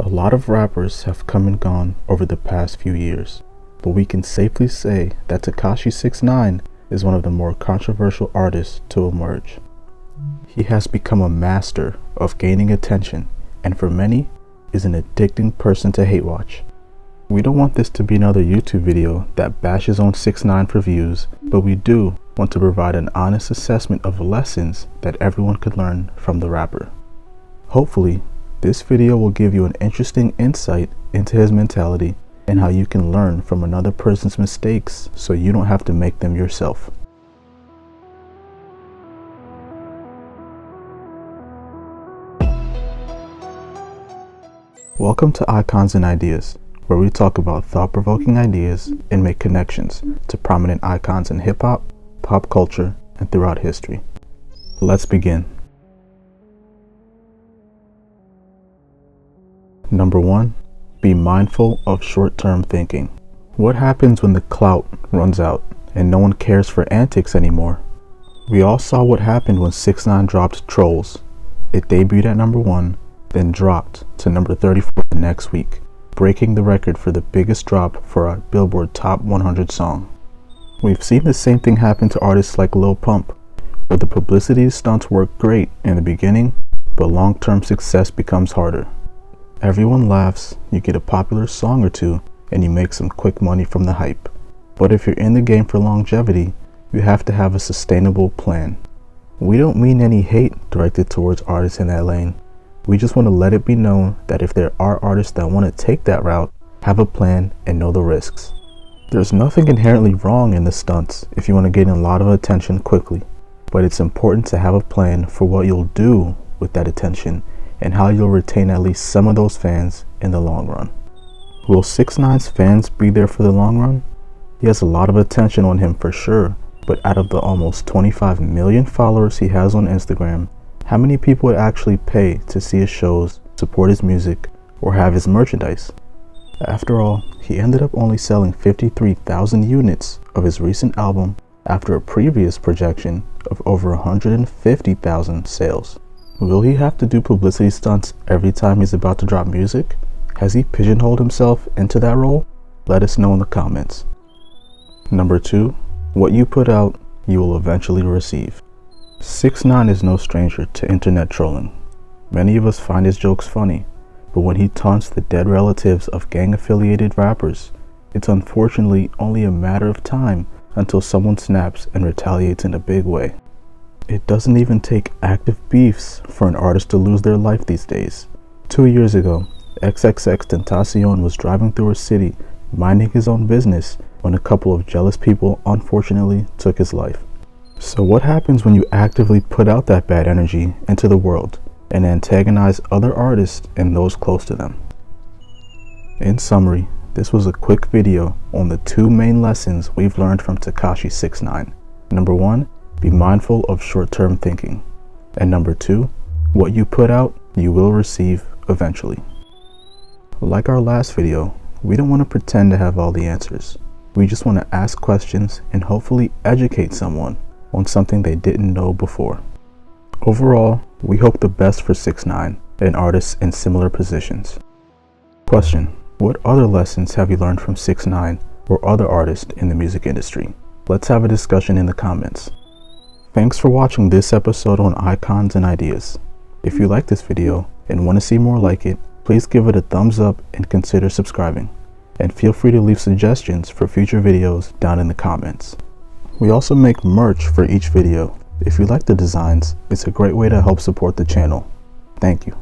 A lot of rappers have come and gone over the past few years, but we can safely say that Tekashi 6ix9ine is one of the more controversial artists to emerge. He has become a master of gaining attention, and for many, is an addicting person to hate watch. We don't want this to be another YouTube video that bashes on 6ix9ine for views, but we do want to provide an honest assessment of lessons that everyone could learn from the rapper. Hopefully, this video will give you an interesting insight into his mentality and how you can learn from another person's mistakes so you don't have to make them yourself. Welcome to Icons and Ideas, where we talk about thought-provoking ideas and make connections to prominent icons in hip-hop, pop culture, and throughout history. Let's begin. Number 1. Be mindful of short-term thinking. What happens when the clout runs out and no one cares for antics anymore? We all saw what happened when 6ix9ine dropped Trolls. It debuted at number 1, then dropped to number 34 the next week, breaking the record for the biggest drop for a Billboard Top 100 song. We've seen the same thing happen to artists like Lil Pump, where the publicity stunts work great in the beginning, but long-term success becomes harder. Everyone laughs, you get a popular song or two, and you make some quick money from the hype. But if you're in the game for longevity, you have to have a sustainable plan. We don't mean any hate directed towards artists in that lane. We just want to let it be known that if there are artists that want to take that route, have a plan and know the risks. There's nothing inherently wrong in the stunts if you want to gain a lot of attention quickly, but it's important to have a plan for what you'll do with that attention and how you'll retain at least some of those fans in the long run. Will 6ix9ine's fans be there for the long run? He has a lot of attention on him for sure, but out of the almost 25 million followers he has on Instagram, how many people would actually pay to see his shows, support his music, or have his merchandise? After all, he ended up only selling 53,000 units of his recent album after a previous projection of over 150,000 sales. Will he have to do publicity stunts every time he's about to drop music? Has he pigeonholed himself into that role? Let us know in the comments. Number 2. What you put out, you will eventually receive. 6ix9ine is no stranger to internet trolling. Many of us find his jokes funny, but when he taunts the dead relatives of gang-affiliated rappers, it's unfortunately only a matter of time until someone snaps and retaliates in a big way. It doesn't even take active beefs for an artist to lose their life these days. 2 years ago, 𝐥𝐸𝐬𝐸 was driving through a city, minding his own business, when a couple of jealous people unfortunately took his life. So what happens when you actively put out that bad energy into the world and antagonize other artists and those close to them? In summary, this was a quick video on the 2 main lessons we've learned from Tekashi 6ix9ine. Number 1, be mindful of short-term thinking. And number 2, what you put out, you will receive eventually. Like our last video, we don't want to pretend to have all the answers. We just want to ask questions and hopefully educate someone on something they didn't know before. Overall, we hope the best for 6ix9ine and artists in similar positions. Question: what other lessons have you learned from 6ix9ine or other artists in the music industry? Let's have a discussion in the comments. Thanks for watching this episode on Icons and Ideas. If you like this video and want to see more like it, please give it a thumbs up and consider subscribing. And feel free to leave suggestions for future videos down in the comments. We also make merch for each video. If you like the designs, it's a great way to help support the channel. Thank you.